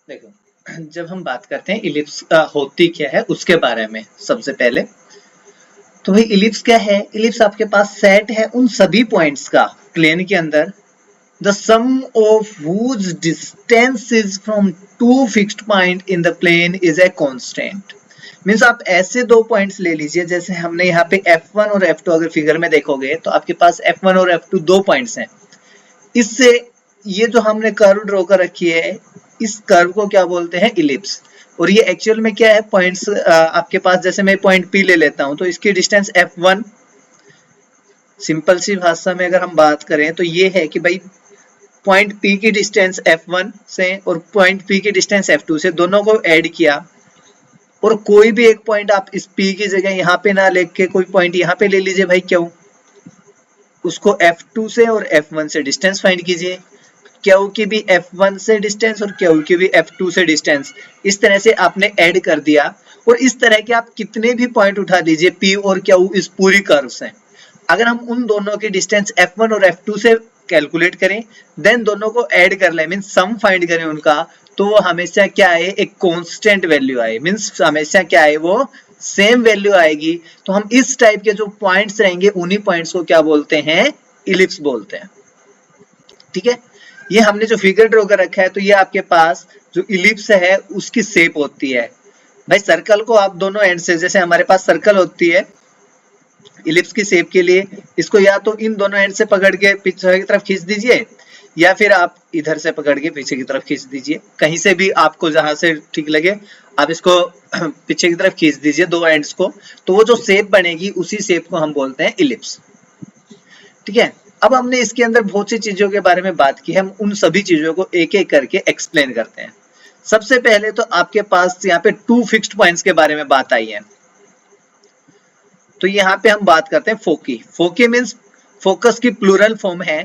देखो, जब हम बात करते हैं इलिप्स होती क्या है उसके बारे में सबसे पहले, तो भाई इलिप्स क्या है? इलिप्स आपके पास सेट है उन सभी पॉइंट्स का प्लेन के अंदर, the sum of whose distance is from two fixed point in the plane is a constant। Means आप ऐसे दो पॉइंट्स ले लीजिए, जैसे हमने यहाँ पे F1 और F2 अगर फिगर में देखोगे तो आपके पास F1 और F2 दो पॉइंट्स हैं। इससे ये जो हमने कर्व ड्रॉ कर रखी है, इस कर्व को क्या बोलते हैं? इलिप्स। और ये एक्चुअल में क्या है? पॉइंट्स आपके पास, जैसे मैं पॉइंट P ले लेता हूं तो इसकी डिस्टेंस F1, सिंपल सी भाषा में अगर हम बात करें तो ये है कि भाई पॉइंट P की डिस्टेंस F1 से और पॉइंट P की डिस्टेंस F2 से, दोनों को ऐड किया और कोई भी एक पॉइंट आप इस P की जगह यहाँ पे ना लेके कोई पॉइंट यहाँ पे ले लीजिए भाई, क्यों? उसको F2 से और F1 से डिस्टेंस फाइंड कीजिए। क्यू की भी F1 से डिस्टेंस और क्यू की भी F2 से डिस्टेंस, इस तरह से आपने ऐड कर दिया। और इस तरह के आप कितने भी पॉइंट उठा दीजिए P और Q इस पूरी कर्व से, अगर हम उन दोनों की डिस्टेंस F1 और F2 से कैलकुलेट करें, देन दोनों को ऐड कर लें, मीन्स सम फाइंड करें उनका, तो वो हमेशा क्या आए? एक कांस्टेंट वैल्यू आए, मीन्स हमेशा क्या आए? वो सेम वैल्यू आएगी। तो हम इस टाइप के जो पॉइंट्स रहेंगे उन्हीं पॉइंट्स को क्या बोलते हैं? इलिप्स बोलते हैं। ठीक है, ये हमने जो फिगर ड्रॉ कर रखा है, तो ये आपके पास जो इलिप्स है उसकी शेप होती है। भाई सर्कल को आप दोनों एंड से, जैसे हमारे पास सर्कल होती है इलिप्स की शेप के लिए, इसको या तो इन दोनों एंड से पकड़ के पीछे की तरफ खींच दीजिए, या फिर आप इधर से पकड़ के पीछे की तरफ खींच दीजिए, कहीं से भी आपको जहां से ठीक लगे आप इसको पीछे की तरफ खींच दीजिए दो एंड्स को, तो वो जो शेप बनेगी उसी शेप को हम बोलते हैं इलिप्स। ठीक है, अब हमने इसके अंदर बहुत सी चीजों के बारे में बात की है, हम उन सभी चीजों को एक एक करके एक्सप्लेन करते हैं। सबसे पहले तो आपके पास यहाँ पे टू फिक्स्ड पॉइंट्स के बारे में बात आई है, तो यहाँ पे हम बात करते हैं फोकी। फोकी मीन्स फोकस की प्लूरल फॉर्म है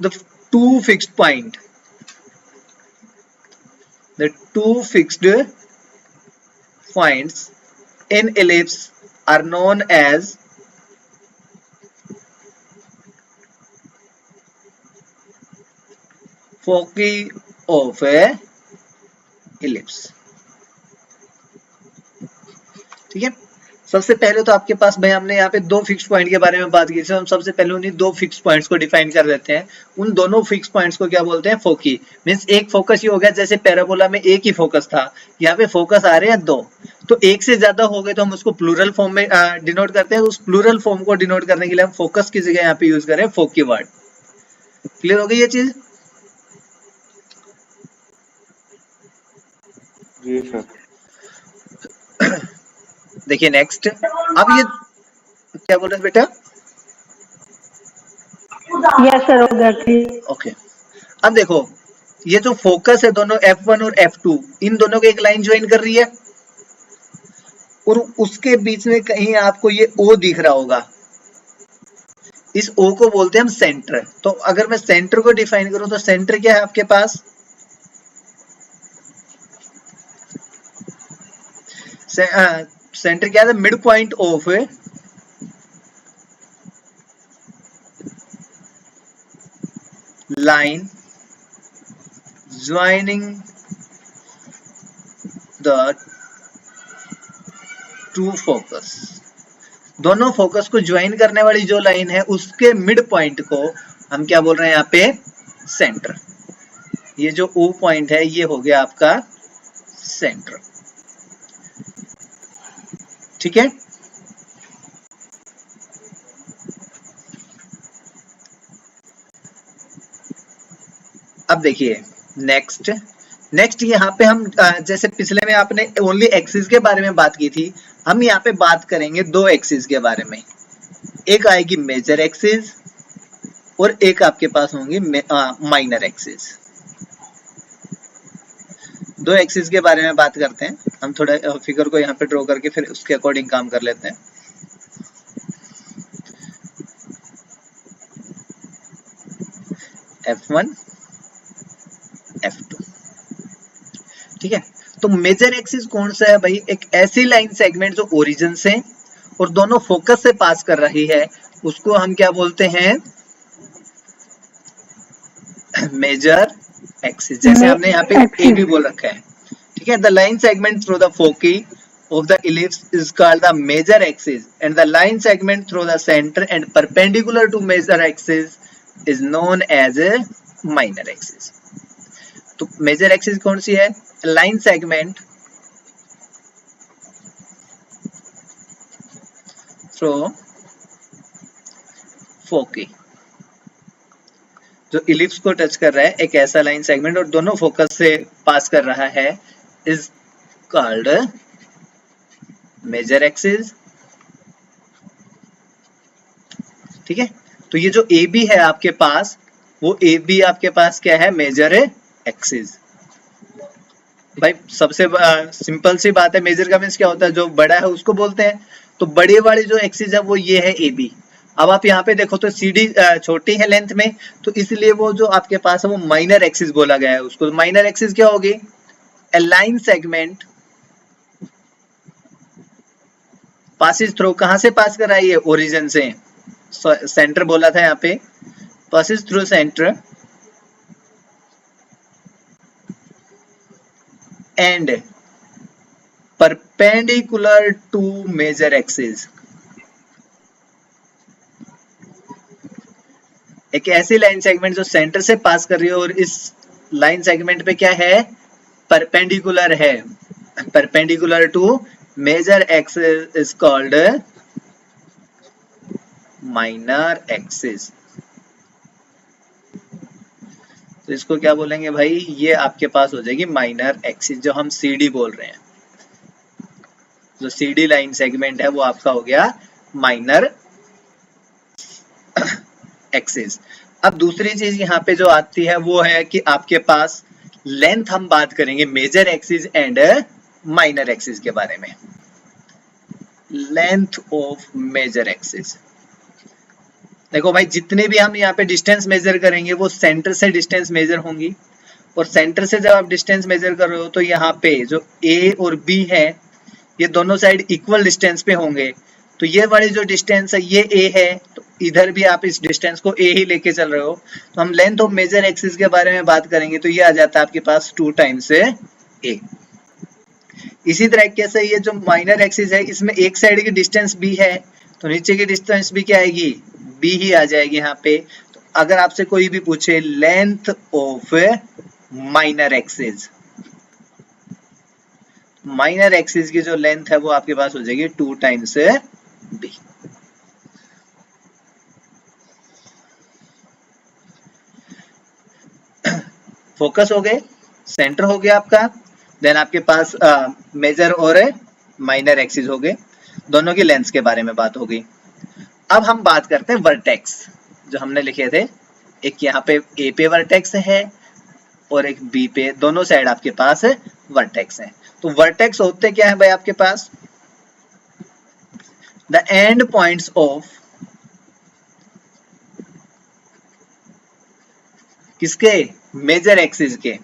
the two fixed point. The two fixed points in ellipse are known as foci of a ellipse। ठीक है, सबसे पहले तो आपके पास भाई हमने यहाँ पे दो फिक्स पॉइंट के बारे में बात की थी, हम सबसे पहले उन्हीं दो फिक्स पॉइंट्स को डिफाइन कर देते हैं। उन दोनों फिक्स पॉइंट्स को क्या बोलते हैं? फोकी। मींस एक फोकस ही हो गया, जैसे पैराबोला में एक ही फोकस था, यहाँ पे फोकस आ रहे हैं दो, तो एक से ज्यादा हो गए तो हम उसको प्लूरल फॉर्म में डिनोट करते हैं। उस प्लूरल फॉर्म को डिनोट करने के लिए हम फोकस की जगह यहाँ पे यूज करें फोकी वर्ड। क्लियर हो गई ये चीज? जी सर। देखिए नेक्स्ट, अब ये क्या बोल रहे हैं बेटा? यस सर, हो गया ठीक। ओके, अब देखो ये जो फोकस है दोनों F1 और F2, इन दोनों को एक लाइन ज्वाइन कर रही है और उसके बीच में कहीं आपको ये O दिख रहा होगा, इस O को बोलते हैं हम सेंटर। तो अगर मैं सेंटर को डिफाइन करूं तो सेंटर क्या है आपके पास? सेंटर क्या है? Mid point of line joining the two focus. दोनों फोकस को ज्वाइन करने वाली जो लाइन है उसके मिड पॉइंट को हम क्या बोल रहे हैं यहाँ पे? सेंटर। ये जो O पॉइंट है ये हो गया आपका सेंटर। ठीक है, अब देखिए नेक्स्ट यहाँ पे हम जैसे पिछले में आपने ओनली एक्सिस के बारे में बात की थी, हम यहाँ पे बात करेंगे दो एक्सिस के बारे में। एक आएगी मेजर एक्सिस और एक आपके पास होंगी माइनर एक्सिस। दो एक्सिस के बारे में बात करते हैं हम, थोड़ा फिगर को यहाँ पे ड्रॉ करके फिर उसके अकॉर्डिंग काम कर लेते हैं। F1 F2। ठीक है, तो मेजर एक्सिस कौन सा है भाई? एक ऐसी लाइन सेगमेंट जो ओरिजिन से और दोनों फोकस से पास कर रही है, उसको हम क्या बोलते हैं? Major axis. जैसे हमने यहाँ पे ए भी बोल रखा है, ठीक है, the line segment through the foci of the ellipse is called the major axis and the line segment through the center and perpendicular to major axis is known as a minor axis. तो major axis कौन सी है? line segment through foci, जो ellipse को touch कर रहा है, एक ऐसा लाइन सेगमेंट और दोनों फोकस से पास कर रहा है, इज कॉल्ड मेजर एक्सिस। ठीक है, तो ये जो ए बी है आपके पास, वो ए बी आपके पास क्या है? Major axis. भाई सबसे सिंपल सी बात है, मेजर का मीन्स क्या होता है? जो बड़ा है उसको बोलते हैं। तो बड़े वाली जो एक्सिस है वो ये है ए बी। अब आप यहाँ पे देखो तो सी डी छोटी है लेंथ में, तो इसलिए वो जो आपके पास है वो माइनर एक्सिस बोला गया है उसको। माइनर एक्सिस क्या होगी? ए लाइन सेगमेंट पासिस थ्रू, कहां से पास कर रहा है? ये ओरिजिन से, सेंटर बोला था यहाँ पे, passes through centre and perpendicular to major axis. एक ऐसी लाइन सेगमेंट जो सेंटर से पास कर रही है और इस लाइन सेगमेंट पे क्या है? परपेंडिकुलर है। Perpendicular to major axis is called minor axis. तो इसको क्या बोलेंगे भाई? ये आपके पास हो जाएगी माइनर एक्सिस, जो हम सीडी बोल रहे हैं। जो सीडी लाइन सेगमेंट है वो आपका हो गया माइनर एक्सिस। अब दूसरी चीज यहाँ पे जो आती है वो है कि आपके पास लेंथ, हम बात करेंगे major axis and minor axis के बारे में। लेंथ ऑफ मेजर एक्सिस, देखो भाई जितने भी हम यहाँ पे डिस्टेंस मेजर करेंगे वो सेंटर से डिस्टेंस मेजर होंगी, और सेंटर से जब आप डिस्टेंस मेजर कर रहे हो तो यहाँ पे जो ए और बी है ये दोनों साइड इक्वल डिस्टेंस पे होंगे। तो ये वाली जो डिस्टेंस है ये ए है, तो इधर भी आप इस डिस्टेंस को ए ही लेके चल रहे हो। तो हम लेंथ ऑफ मेजर एक्सिस के बारे में बात करेंगे तो ये आ जाता है आपके पास 2 टाइम्स ए। इसी तरीके से ये जो माइनर एक्सिस है इसमें एक साइड की डिस्टेंस बी है, तो नीचे की डिस्टेंस भी क्या आएगी? बी ही आ जाएगी यहाँ पे। तो अगर आपसे कोई भी पूछे length of minor axis, minor axis की जो लेंथ है वो आपके पास हो जाएगी 2 टाइम्स बी। फोकस हो गए, सेंटर हो गया आपका, देन आपके पास मेजर और माइनर एक्सिस हो गए, दोनों की लेंथ के बारे में बात हो गई। अब हम बात करते हैं वर्टेक्स, जो हमने लिखे थे। एक यहाँ पे ए पे वर्टेक्स है और एक बी पे, दोनों साइड आपके पास वर्टेक्स है। तो वर्टेक्स होते क्या है भाई आपके पास? द एंड पॉइंट्स ऑफ, किसके? मेजर एक्सिस के।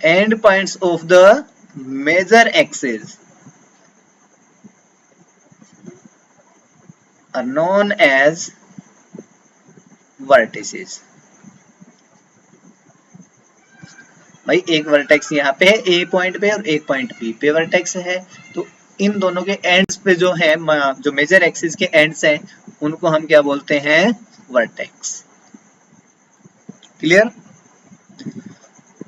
End points of the major axis are known as vertices। भाई एक वर्टेक्स यहाँ पे है ए पॉइंट पे और एक पॉइंट बी पे वर्टेक्स है, तो इन दोनों के एंड्स पे जो है, जो मेजर एक्सिस के एंड्स हैं, उनको हम क्या बोलते हैं? वर्टेक्स। क्लियर?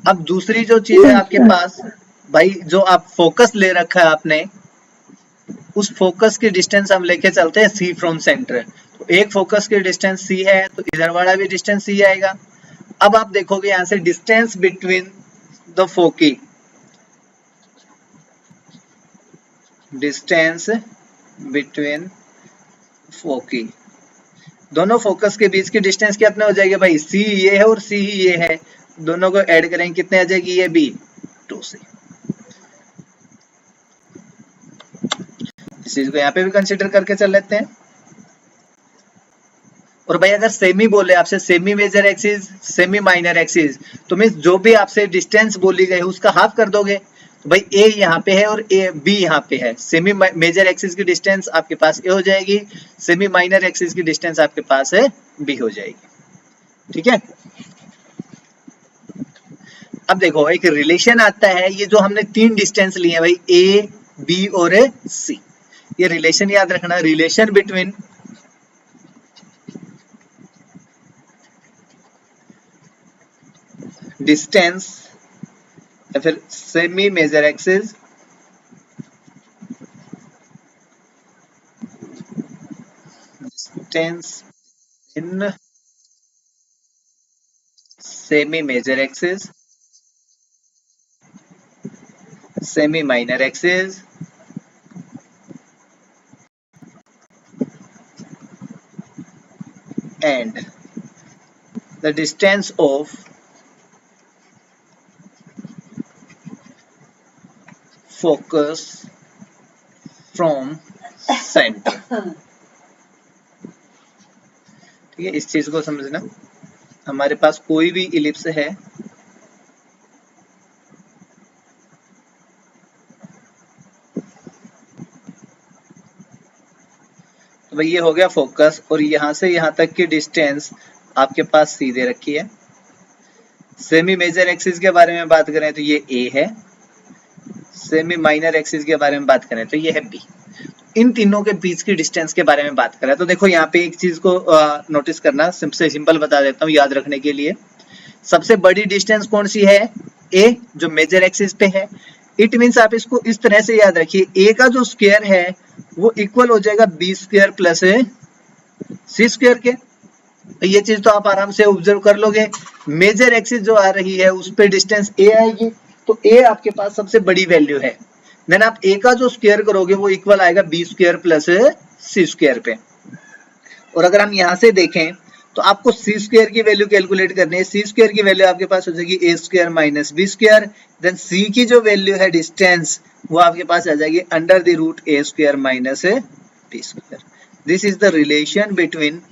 अब दूसरी जो चीज है आपके पास भाई, जो आप फोकस ले रखा है आपने, उस फोकस की डिस्टेंस हम लेके चलते हैं सी फ्रॉम सेंटर। तो एक फोकस की डिस्टेंस सी है तो इधर वाला भी डिस्टेंस सी आएगा। अब आप देखोगे यहां से distance between the foci, distance between foci, दोनों फोकस के बीच की डिस्टेंस कितने हो जाएगी भाई? सी ये है और सी ये है, दोनों को ऐड करेंगे कितने आ जाएगी? ये बी 2c। इस चीज को यहाँ पे भी कंसीडर करके चल लेते हैं। और भाई अगर सेमी बोले आपसे, semi major axis, semi minor axis, तो मीन्स जो भी आपसे डिस्टेंस बोली गई उसका हाफ कर दोगे। तो भाई ए यहाँ पे है और ए बी यहाँ पे है, सेमी मेजर एक्सिस की डिस्टेंस आपके पास ए हो जाएगी, सेमी माइनर एक्सिस की डिस्टेंस आपके पास है बी हो जाएगी। ठीक है, अब देखो एक रिलेशन आता है, ये जो हमने तीन डिस्टेंस लिए हैं भाई, ए बी और सी, ये रिलेशन याद रखना, रिलेशन बिटवीन डिस्टेंस या फिर semi major axis distance in semi major axis, semi minor axis and the distance of focus from center। ठीक है, इस चीज को समझना। हमारे पास कोई भी इलिप्स है, तो भाई ये हो गया फोकस, और यहां से यहां तक की डिस्टेंस आपके पास सी दे रखी है। सेमी मेजर एक्सिस के बारे में बात करें तो ये ए है, सेमी माइनर एक्सिस के बारे में बात करें तो ये है बी। इन तीनों के बीच की डिस्टेंस के बारे में बात करें तो देखो यहाँ पे एक चीज को नोटिस करना, सबसे सिंपल बता देता हूँ याद रखने के लिए। सबसे बड़ी डिस्टेंस कौन सी है? ए, जो मेजर एक्सिस पे है। इट मीन्स आप इसको इस तरह से याद रखिए, ए का जो स्क्वायर है वो इक्वल हो जाएगा बी स्क्वायर प्लस सी स्क्वायर के। ये चीज तो आप आराम से ऑब्जर्व कर लोगे। मेजर एक्सिस जो आ रही है उस पे डिस्टेंस ए आएगी, तो ए आपके पास सबसे बड़ी वैल्यू है। देन आप ए का जो स्क्वायर करोगे वो इक्वल आएगा बी स्क्वायर प्लस सी स्क्वायर पे। और अगर हम यहां से देखें तो आपको सी स्क्वायर की वैल्यू कैलकुलेट करनी है। सी स्क्वायर की वैल्यू आपके पास हो जाएगी A square minus B square. Then C की जो वैल्यू है डिस्टेंस, वो आपके पास आ जाएगी under the root a square minus B square. This is the relation between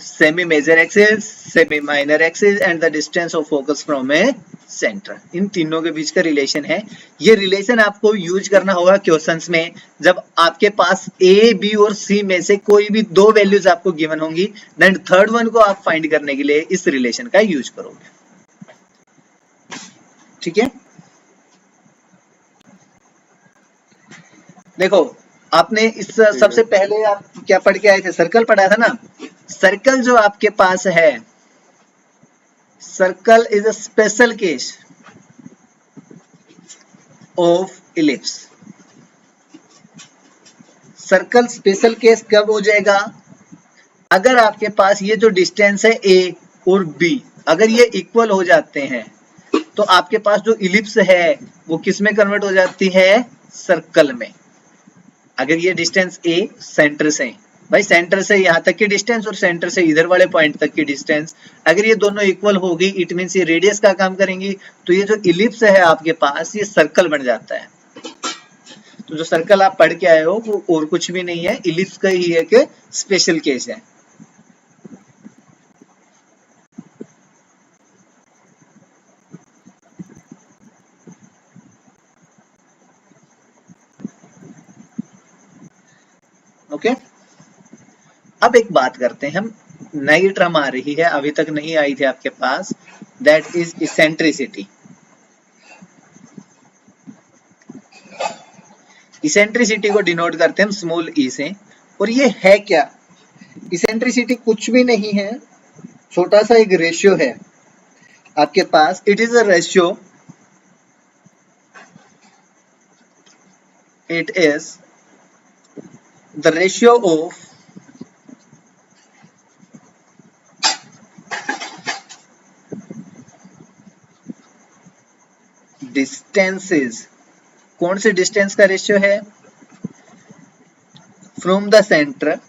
semi major axis, semi minor axis and the distance of focus from a center। इन तीनों के बीच का रिलेशन है। ये रिलेशन आपको यूज करना होगा क्वेश्चंस में, जब आपके पास ए बी और सी में से कोई भी दो वैल्यूज आपको गिवन होंगी, देन थर्ड वन को आप फाइंड करने के लिए इस रिलेशन का यूज करोगे। ठीक है, देखो आपने इस सबसे पहले आप क्या पढ़ के आए थे? सर्कल पढ़ा था ना। सर्कल जो आपके पास है, circle is a special case of ellipse. Circle special case कब हो जाएगा? अगर आपके पास ये जो डिस्टेंस है ए और बी, अगर ये इक्वल हो जाते हैं तो आपके पास जो इलिप्स है वो किस में कन्वर्ट हो जाती है? सर्कल में। अगर ये डिस्टेंस ए सेंटर से, भाई सेंटर से यहाँ तक की डिस्टेंस और सेंटर से इधर वाले पॉइंट तक की डिस्टेंस, अगर ये दोनों इक्वल होगी, इट मींस ये रेडियस का काम करेंगी, तो ये जो इलिप्स है आपके पास ये सर्कल बन जाता है। तो जो सर्कल आप पढ़ के आए हो वो और कुछ भी नहीं है, इलिप्स का ही एक स्पेशल केस है। ओके, अब एक बात करते हैं हम, नई टर्म आ रही है, अभी तक नहीं आई थी आपके पास, दैट इज इसेंट्रिसिटी। इसेंट्रिसिटी को डिनोट करते हैं हम स्मॉल ई से। और ये है क्या? इसेंट्रिसिटी कुछ भी नहीं है, छोटा सा एक रेशियो है आपके पास। It is a ratio, it is the ratio of distances. कौन से डिस्टेंस का रेशियो है? From the centre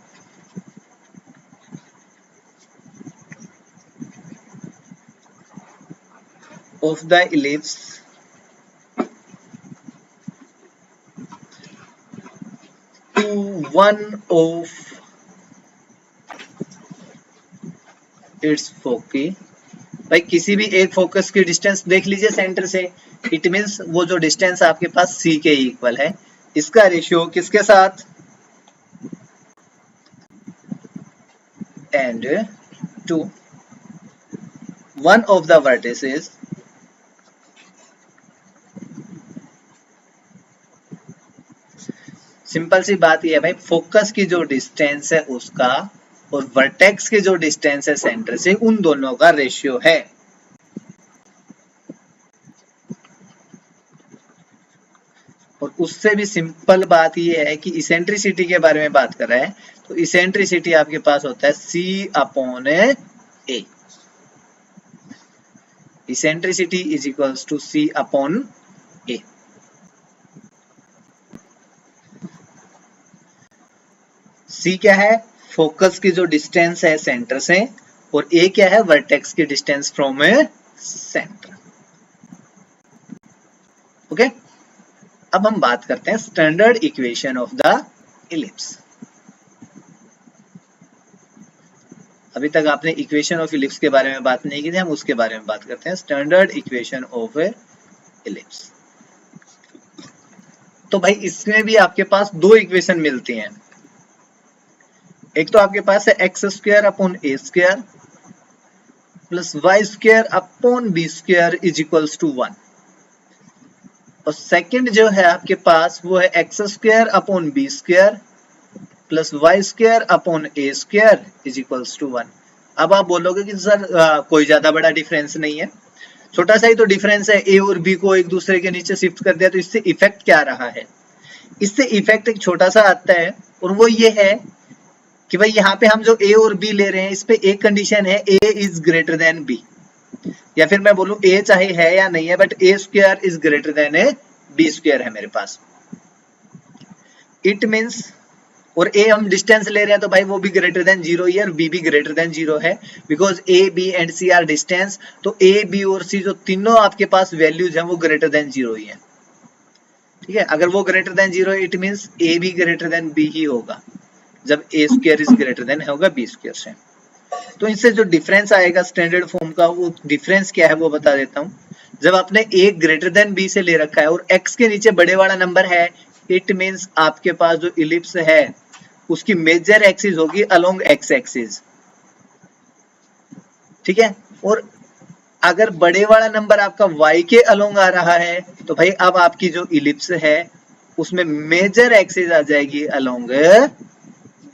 of the ellipse to one of its foci। भाई किसी भी एक फोकस की डिस्टेंस देख लीजिए सेंटर से, इट मींस वो जो डिस्टेंस आपके पास सी के इक्वल है, इसका रेशियो किसके साथ? And to one of the vertices simple सी बात ये है भाई, फोकस की जो डिस्टेंस है उसका और वर्टेक्स की जो डिस्टेंस है सेंटर से, उन दोनों का रेशियो है। और उससे भी सिंपल बात ये है कि इसेंट्रिसिटी के बारे में बात कर रहा है, तो इसेंट्रिसिटी आपके पास होता है C upon a. Eccentricity is equals to C upon a. C क्या है? फोकस की जो डिस्टेंस है सेंटर से, और A क्या है? वर्टेक्स की distance from A centre. Okay, अब हम बात करते हैं standard equation of the ellipse. अभी तक आपने इक्वेशन ऑफ इलिप्स के बारे में बात नहीं की थी, हम उसके बारे में बात करते हैं, standard equation of A ellipse. तो भाई इसमें भी आपके पास दो इक्वेशन मिलती हैं। एक तो आपके पास है x square upon a square plus y square upon b square is equals to 1, और सेकंड जो है आपके पास वो है x square upon b square plus y square upon a square is equals to 1। अब आप बोलोगे कि सर कोई ज्यादा बड़ा डिफरेंस नहीं है, छोटा सा ही तो डिफरेंस है, ए और बी को एक दूसरे के नीचे शिफ्ट कर दिया, तो इससे इफेक्ट क्या रहा है? इससे इफेक्ट एक छोटा सा आता है, और वो ये है कि भाई यहाँ पे हम जो ए और बी ले रहे हैं, इस पे एक कंडीशन है, ए इज ग्रेटर देन बी, या फिर मैं बोलूं ए चाहे है या नहीं है, but a square is greater than a b square है मेरे पास। इट मीन्स, और ए हम डिस्टेंस ले रहे हैं तो भाई वो भी ग्रेटर देन 0 ही है, और बी भी ग्रेटर देन 0 है, because a b and c are distance. तो ए बी और सी जो तीनों आपके पास वैल्यूज हैं वो ग्रेटर देन 0 ही है। ठीक है, अगर वो ग्रेटर देन 0 इट मीन्स ए भी ग्रेटर देन बी ही होगा, जब ए स्क्वायर इज ग्रेटर देन होगा बी स्क्वायर से। तो इससे जो डिफरेंस आएगा स्टैंडर्ड फॉर्म का, वो डिफरेंस क्या है वो बता देता हूँ। जब आपने ए ग्रेटर देन बी से ले रखा है और एक्स के नीचे बड़े वाला नंबर है, इट मीन्स आपके पास जो इलिप्स है उसकी मेजर एक्सिस होगी अलोंग एक्स एक्सिस। ठीक है, और अगर बड़े वाला नंबर आपका y के अलोंग आ रहा है, तो भाई अब आपकी जो इलिप्स है उसमें मेजर एक्सिस आ जाएगी अलोंग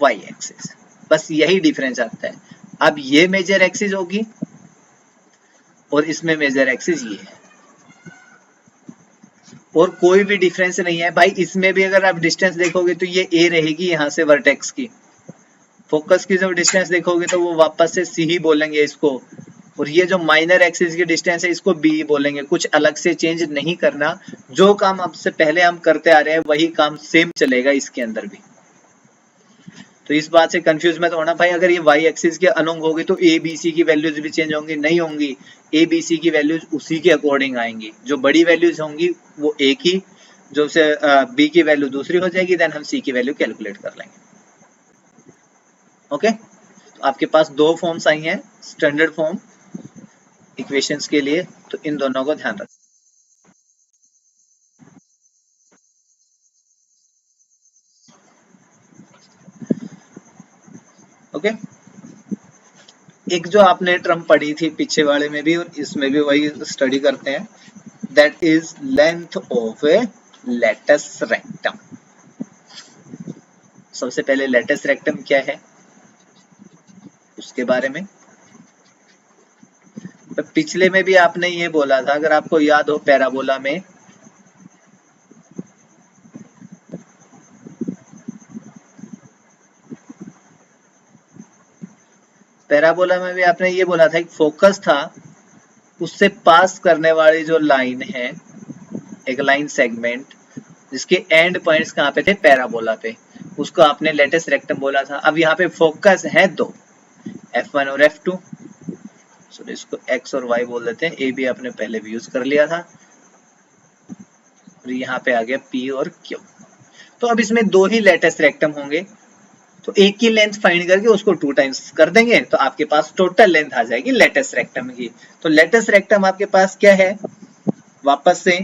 y एक्सिस। बस यही डिफरेंस आता है। अब ये मेजर एक्सिस होगी और इसमें मेजर एक्सिस ये है, और कोई भी डिफरेंस नहीं है भाई। इसमें भी अगर आप डिस्टेंस देखोगे तो ये a रहेगी यहाँ से वर्टेक्स की, फोकस की जो डिस्टेंस देखोगे तो वो वापस से c ही बोलेंगे इसको, और ये जो माइनर एक्सिस की डिस्टेंस है इसको b बोलेंगे। कुछ अलग से चेंज नहीं करना, जो काम अब से पहले हम करते आ रहे हैं वही काम सेम चलेगा इसके अंदर भी। तो इस बात से कंफ्यूज मत होना भाई, अगर ये y एक्सिस के अलोंग होगी तो a b c की वैल्यूज भी चेंज होंगी, नहीं होंगी। a b c की वैल्यूज उसी के अकॉर्डिंग आएंगी, जो बड़ी वैल्यूज होंगी वो a की, जो से b की वैल्यू दूसरी हो जाएगी, देन हम c की वैल्यू कैलकुलेट कर लेंगे। ओके, तो आपके पास दो फॉर्म्स आई हैं स्टैंडर्ड फॉर्म इक्वेशंस के लिए, तो इन दोनों को ध्यान रखें। ओके, एक जो आपने टर्म पढ़ी थी पीछे वाले में भी और इसमें भी वही स्टडी करते हैं, that is length of a latus rectum. सबसे पहले लेटस रेक्टम क्या है उसके बारे में। तो पिछले में भी आपने ये बोला था, अगर आपको याद हो, पैराबोला में भी आपने ये बोला था, एक फोकस था, उससे पास करने वाली जो लाइन है, एक लाइन सेगमेंट जिसके एंड पॉइंट्स कहाँ पे थे, पैराबोला पे, उसको आपने लेटस रेक्टम बोला था। अब यहाँ पे फोकस है दो, F1 और F2, सो इसको X और Y बोल देते हैं, A भी आपने पहले भी यूज कर लिया था, और यहाँ पे आ गया P और Q। तो अब इसमें दो ही लेटेस्ट रेक्टम होंगे, तो एक की लेंथ फाइंड करके उसको 2 टाइम्स कर देंगे, तो आपके पास टोटल लेंथ आ जाएगी लेटेस्ट रेक्टम की। तो लेटेस्ट रेक्टम आपके पास क्या है, वापस से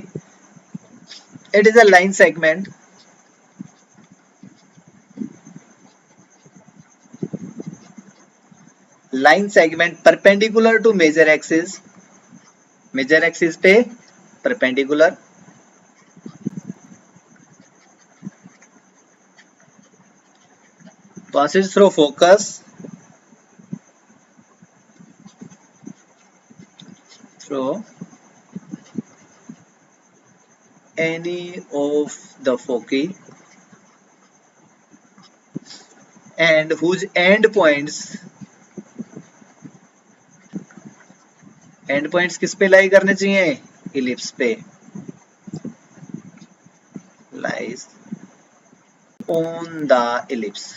it is a line segment line segment perpendicular to major axis पे perpendicular, passes through focus through any of the foci and whose end points किस पे लाई करने चाहिए, इलिप्स पे, lies on the ellipse।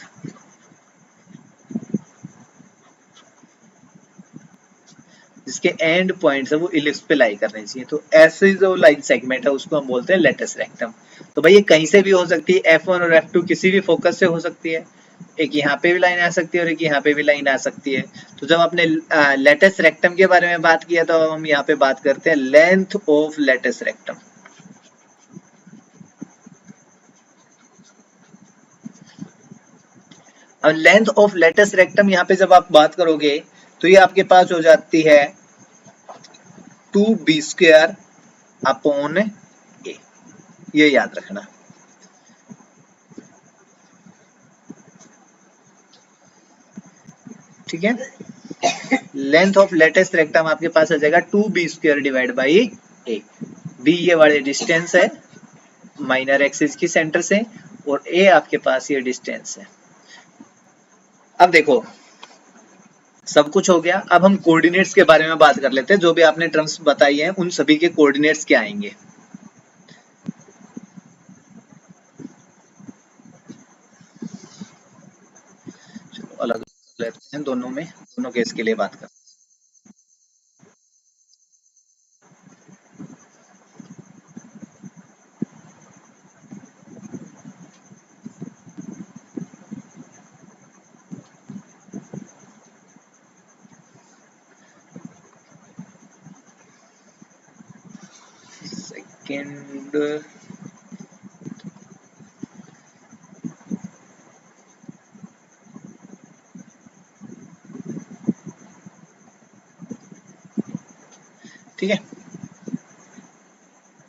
जिसके एंड पॉइंट्स है वो ellipse पे लाई करने चाहिए। तो ऐसे जो लाइन सेगमेंट है उसको हम बोलते हैं लेटस रेक्टम। तो भाई ये कहीं से भी हो सकती है, F1 और F2 किसी भी फोकस से हो सकती है, एक यहाँ पे भी लाइन आ सकती है और एक यहाँ पे भी लाइन आ सकती है। तो जब आपने लेटस रेक्टम के बारे में बात किया तो हम यहाँ पे बात करते हैं लेंथ ऑफ लेटस रेक्टम। अब लेंथ ऑफ लेटस रेक्टम यहाँ पे जब आप बात करोगे तो ये आपके पास हो जाती है 2b² अपॉन a, ये याद रखना। ठीक है, लेंथ ऑफ लेटस रेक्टम आपके पास आ जाएगा 2b² divide by a। b ये वाले डिस्टेंस है माइनर एक्सिस की सेंटर से और a आपके पास ये डिस्टेंस है। अब देखो सब कुछ हो गया, अब हम कोऑर्डिनेट्स के बारे में बात कर लेते हैं। जो भी आपने टर्म्स बताई हैं उन सभी के कोऑर्डिनेट्स क्या आएंगे। चलो अलग अलग लेते हैं, दोनों केस के लिए बात करते हैं। सेकंड ठीक है,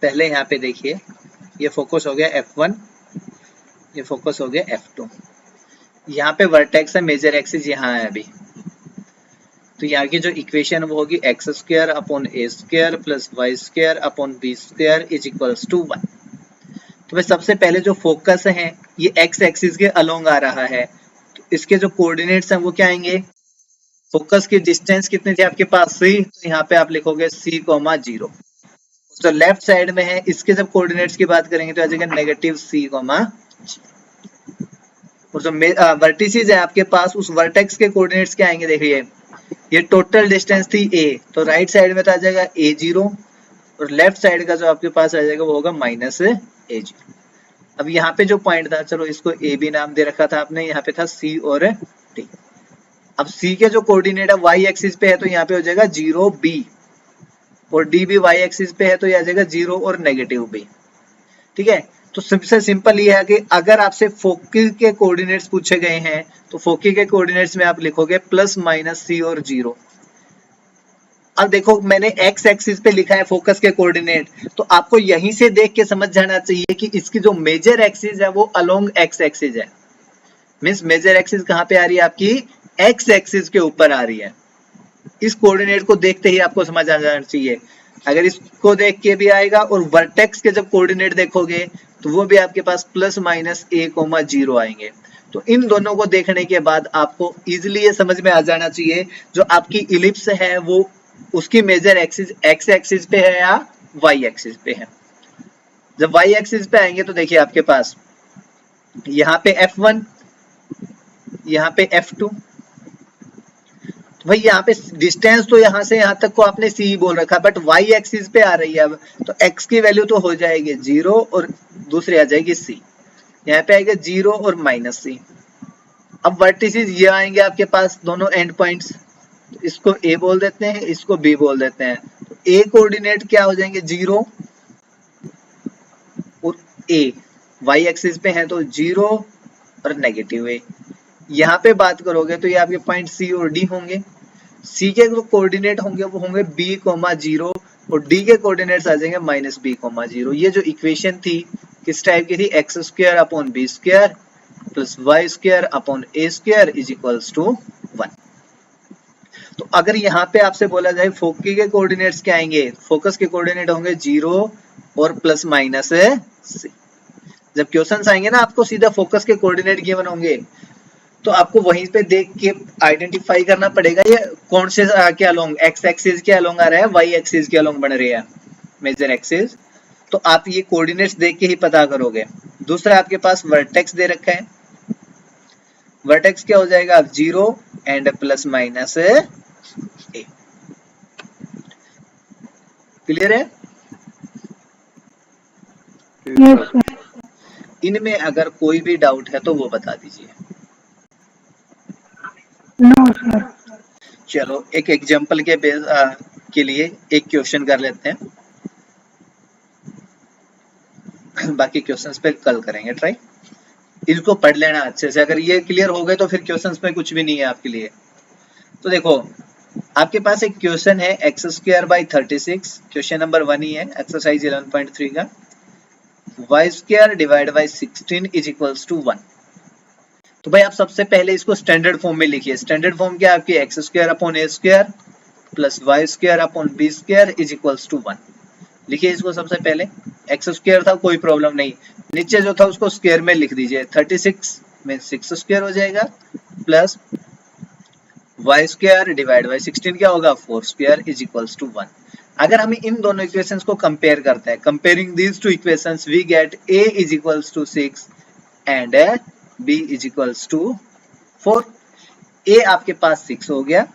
पहले यहाँ पे देखिए ये फोकस हो गया F1, ये फोकस हो गया F2। यहाँ पे वर्टेक्स है, मेजर एक्सिस यहाँ है अभी। तो यहाँ की जो इक्वेशन वो होगी x² upon a² plus y² upon b² is equals to 1। तो भाई सबसे पहले जो फोकस है ये x एक्सिस के अलोंग आ रहा है, तो इसके जो कोऑर्डिनेट्स हैं वो क्या आएंगे, फोकस की डिस्टेंस कितनी थी आपके पास c, तो यहाँ पे आप लिखोगे c, 0। तो लेफ्ट साइड में है इसके जब कोऑर्डिनेट्स की बात करेंगे तो आ जाएगा नेगेटिव c, और जो वर्टिसेस है आपके पास उस वर्टेक्स के कोऑर्डिनेट्स क्या आएंगे, देखिए ये टोटल डिस्टेंस थी a, तो राइट साइड में तो आ जाएगा a0 और लेफ्ट साइड का जो आपके पास आ जाएगा वो होगा -a0। अब यहाँ पे जो पॉइंट था, चलो इसको a भी नाम दे रखा था आपने, यहाँ पे था c और d। अब c के जो कोऑर्डिनेट है y एक्सिस पे है तो यहाँ पे हो जाएगा 0b और d भी y एक्सिस पे है तो ये आ जाएगा 0 और -b। ठीक है, तो सबसे सिंपल ये है कि अगर आपसे फोकी के कोऑर्डिनेट्स पूछे गए हैं तो फोकी के कोऑर्डिनेट्स में आप लिखोगे +-c और 0। अब देखो मैंने x एक्सिस पे लिखा है फोकस के कोऑर्डिनेट, तो आपको यहीं से देख के समझ जाना चाहिए कि इसकी जो मेजर एक्सिस है वो अलोंग x एक्सिस है। मींस मेजर एक्सिस कहाँ पे आ रही है आपकी, x एक्सिस के ऊपर आ रही है। इस कोऑर्डिनेट को देखते ही आपको समझ आ जाना चाहिए। अगर इसको देख के भी आएगा और वर्टेक्स के जब कोऑर्डिनेट देखोगे तो वो भी आपके पास +-a, 0 आएंगे। तो इन दोनों को देखने के बाद आपको इजीली ये समझ में आ जाना चाहिए जो आपकी इलिप्स है वो उसकी मेजर एक्सिस x एक्सिस पे है या y एक्सिस पे है। जब y एक्सिस पे आएंगे तो देखिए आपके पास यहाँ पे F1, यहाँ पे F2, भाई यहाँ पे डिस्टेंस तो यहाँ से यहाँ तक को आपने c बोल रखा, बट y एक्सिस पे आ रही है। अब तो x की वैल्यू तो हो जाएगी 0 और दूसरी आ जाएगी c, यहाँ पे आएगा 0 और -c। अब वर्टिसेस ये आएंगे आपके पास दोनों एंड पॉइंट्स, इसको a बोल देते हैं, इसको b बोल देते हैं। तो a कोऑर्डिनेट क्या हो जाएंगे 0 और a y एक्सिस पे है तो 0 और -a। यहाँ पे बात करोगे तो ये आपके पॉइंट c और d होंगे। सी के जो कोऑर्डिनेट होंगे वो होंगे b, 0 और d के कोऑर्डिनेट्स आ जाएंगे -b, 0। ये जो इक्वेशन थी किस टाइप की थी, x square upon b square plus y square upon a square is equals to 1। तो अगर यहाँ पे आपसे बोला जाए फोकी के कोऑर्डिनेट्स क्या आएंगे, फोकस के कोऑर्डिनेट होंगे 0 और प्लस माइनस सी। जब क्वेश्चंस आएंगे ना आपको सीधा फोकस के कोऑर्डिनेट गिवन होंगे तो आपको वहीं पे देख के आइडेंटिफाई करना पड़ेगा ये कौन से के अलोंग, एक्स एक्सिस के अलोंग आ रहा है, वाई एक्सिस के अलोंग बन रही है मेजर एक्सिस। तो आप ये कोऑर्डिनेट्स देख के ही पता करोगे। दूसरा आपके पास वर्टेक्स दे रखा है, वर्टेक्स क्या हो जाएगा 0 and plus minus A. Clear है? Yes sir. इनमें अगर कोई भी डाउट है तो वो बता दीजिए। No sir. चलो एक एग्जांपल के लिए एक क्वेश्चन कर लेते हैं, बाकी क्वेश्चंस पे कल करेंगे ट्राई। इसको पढ़ लेना अच्छे से, अगर ये क्लियर हो गए तो फिर क्वेश्चंस में कुछ भी नहीं है आपके लिए। तो देखो आपके पास एक क्वेश्चन है x square by 36, question number 1 ही है एक्सरसाइज 11.3 का, y square divide by 16 is equals to 1। तो भाई आप सबसे पहले इसको स्टैंडर्ड फॉर्म में लिखिए। स्टैंडर्ड फॉर्म क्या है आपकी, x square upon a square plus y square upon b square is equals to 1। लिखिए इसको सबसे पहले, एक्स स्क्वायर था कोई प्रॉब्लम नहीं, नीचे जो था उसको स्क्वायर में लिख दीजिए, 36 में 6 स्क्वायर हो जाएगा plus y square divide by 16 क्या होगा 4 स्क्वायर इज इक्वल्स टू 1। अगर हम इन दोनों इक्वेशंस को कंपेयर करते हैं, comparing these two equations we get a is equals to 6 and b is equals to 4। a आपके पास 6 हो गया,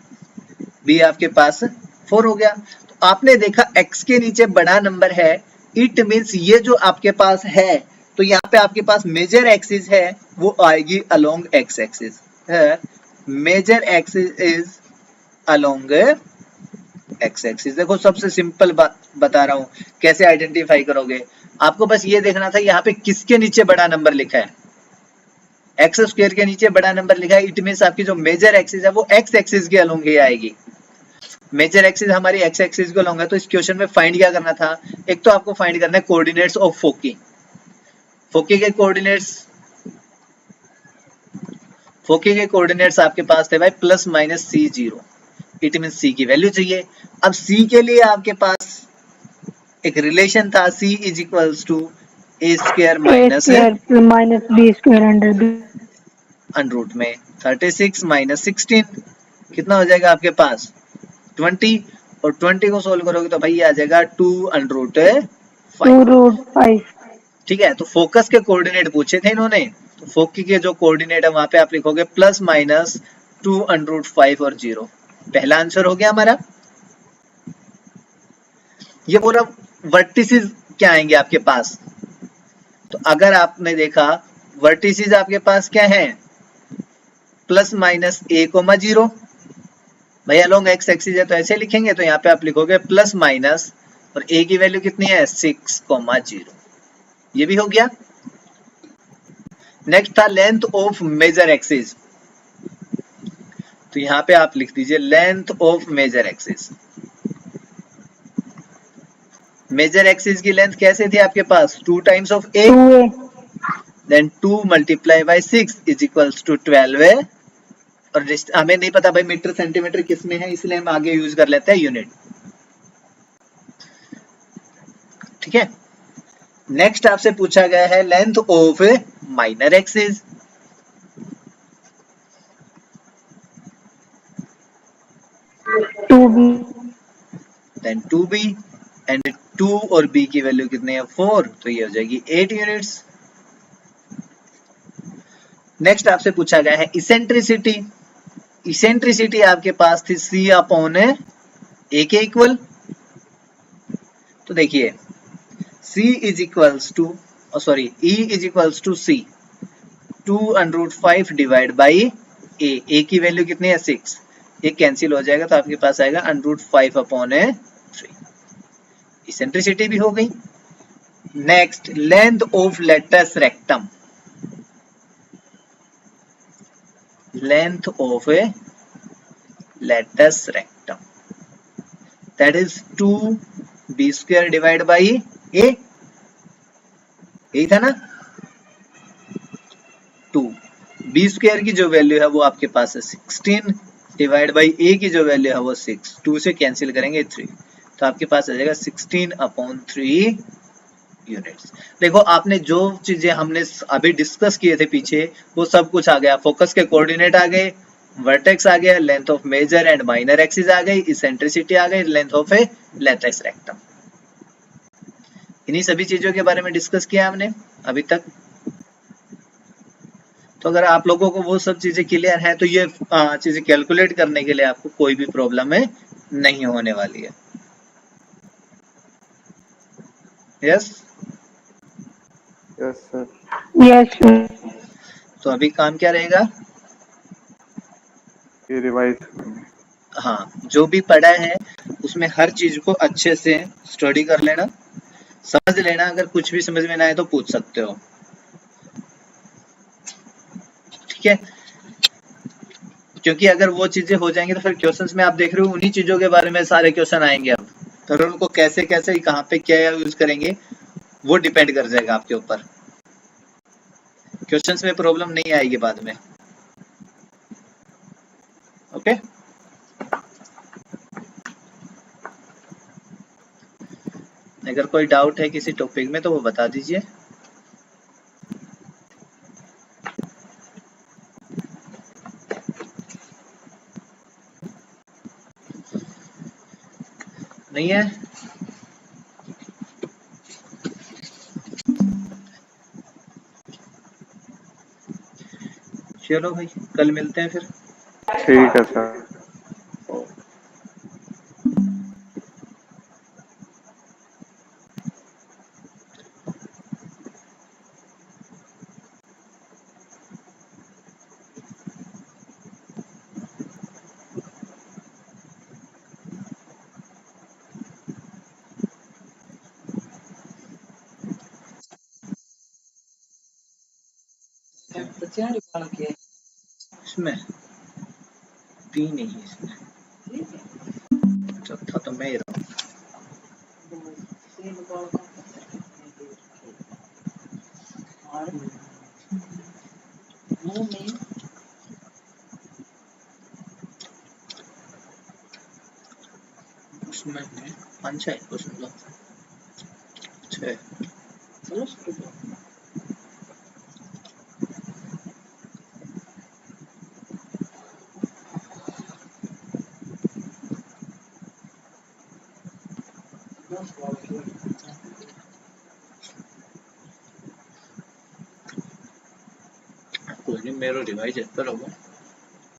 b आपके पास 4 हो गया। तो आपने देखा x के नीचे बड़ा नंबर है, इट मींस ये जो आपके पास है तो यहाँ पे आपके पास मेजर एक्सिस है वो आएगी along x axis. Major axis is along x axis. देखो सबसे सिंपल बात बता रहा हूं कैसे आइडेंटिफाई करोगे। आपको बस ये देखना था यहाँ पे किसके नीचे बड़ा नंबर लिखा है, एक्स स्क्वायर के नीचे बड़ा नंबर लिखा है, इट मींस आपकी जो मेजर एक्सिस है वो x एक्सिस के अलोंग ही आएगी। मेजर एक्सिस हमारी x एक्सिस को अलोंग है, तो इस क्वेश्चन में फाइंड क्या करना था, एक तो आपको फाइंड करना है कोऑर्डिनेट्स ऑफ फोकी। फोकी के कोऑर्डिनेट्स आपके पास थे भाई plus minus C 0, it mean C की वैल्यू चाहिए। अब सी के लिए आपके पास एक रिलेशन था, C is equals to A square minus B square under B under root में 36 माइनस 16 कितना हो जाएगा आपके पास 20, और 20 को सोल्व करोगे तो भाई ये आ जाएगा 2 अंडरूट 5। ठीक है, तो फोकस के कोऑर्डिनेट पूछे थे इन्होंने, तो फोकी के जो कोऑर्डिनेट है वहां पे आप लिखोगे प्लस माइनस 2 अंडरूट 5 और 0। पहला आंसर हो गया हमारा। ये बोला वर्टिसेस क्या आएंगे आपके पास, तो अगर आपने देखा वर्टिसेस आपके पास क्या है प्लस माइनस a, 0। भैया अलोंग एक्स एक्सिस है तो ऐसे लिखेंगे, तो यहाँ पे आप लिखोगे प्लस माइनस और a की वैल्यू कितनी है 6, 0। ये भी हो गया। नेक्स्ट था लेंथ ऑफ मेजर एक्सिस, तो यहाँ पे आप लिख दीजिए length of major axis. Major axis की लेंथ कैसे थी आपके पास 2 times of a, then 2 multiply by 6 is equals to 12 है। और हमें नहीं पता भाई मीटर सेंटीमीटर किस में है, इसलिए हम आगे यूज कर लेते हैं यूनिट। ठीक है, नेक्स्ट आपसे पूछा गया है length of minor axis. Then 2b and 2 और b की वैल्यू कितनी है 4, तो ये हो जाएगी 8 यूनिट्स। नेक्स्ट आपसे पूछा गया है इसेंट्रिसिटी। इसेंट्रिसिटी आपके पास थी c अपॉन a के इक्वल, तो देखिए c is equals to e is equals to c 2 under root 5 divide by a की वैल्यू कितनी है 6, ये कैंसिल हो जाएगा तो आपके पास आएगा अंडरूट 5 अपॉन 3। इसेंट्रिसिटी भी हो गई। Next length of latus rectum, length of latus rectum. That is 2b square divided by a, यही था ना, 2 b स्क्वायर की जो वैल्यू है वो आपके पास है 16 डिवाइड बाई a की जो वैल्यू है वो 6, 2 से कैंसिल करेंगे 3, तो आपके पास आ जाएगा 16/3 यूनिट्स। देखो आपने जो चीजें हमने अभी डिस्कस किए थे पीछे वो सब कुछ आ गया, फोकस के कोऑर्डिनेट आ गए, वर्टेक्स आ गया, length of major and minor axis आ गई, इसेंट्रिसिटी आ गई, length of a latus rectum. इन्हीं सभी चीजों के बारे में डिस्कस किया हमने अभी तक। तो अगर आप लोगों को वो सब चीजें क्लियर है तो ये चीजें कैलकुलेट करने के लिए आपको कोई भी प्रॉब्लम नहीं होने वाली है। Yes yes sir. Yes sir. तो अभी काम क्या रहेगा, ये रिवाइज। हाँ जो भी पढ़ा है उसमें हर चीज को अच्छे से स्टडी कर लेना, समझ लेना, अगर कुछ भी समझ में ना आए तो पूछ सकते हो, ठीक है। क्योंकि अगर वो चीजें हो जाएंगी तो फिर क्वेश्चंस में आप देख रहे हो उन्हीं चीजों के बारे में सारे क्वेश्चन आएंगे अब, तो उनको कैसे कैसे कहाँ पे क्या यूज करेंगे वो डिपेंड कर जाएगा आपके ऊपर, क्वेश्चंस में प्रॉब्लम नहीं आएगी बाद में। ओके अगर कोई डाउट है किसी टॉपिक में तो वो बता दीजिए। नहीं है, चलो भाई कल मिलते हैं फिर। ठीक है सर। इसमें 3 नहीं है, इसमें चौथा तो मैं ही रहूँ। उसमें 5 है, उसमें 6। कोई नहीं, मेरा रिवाइज है पर होगा।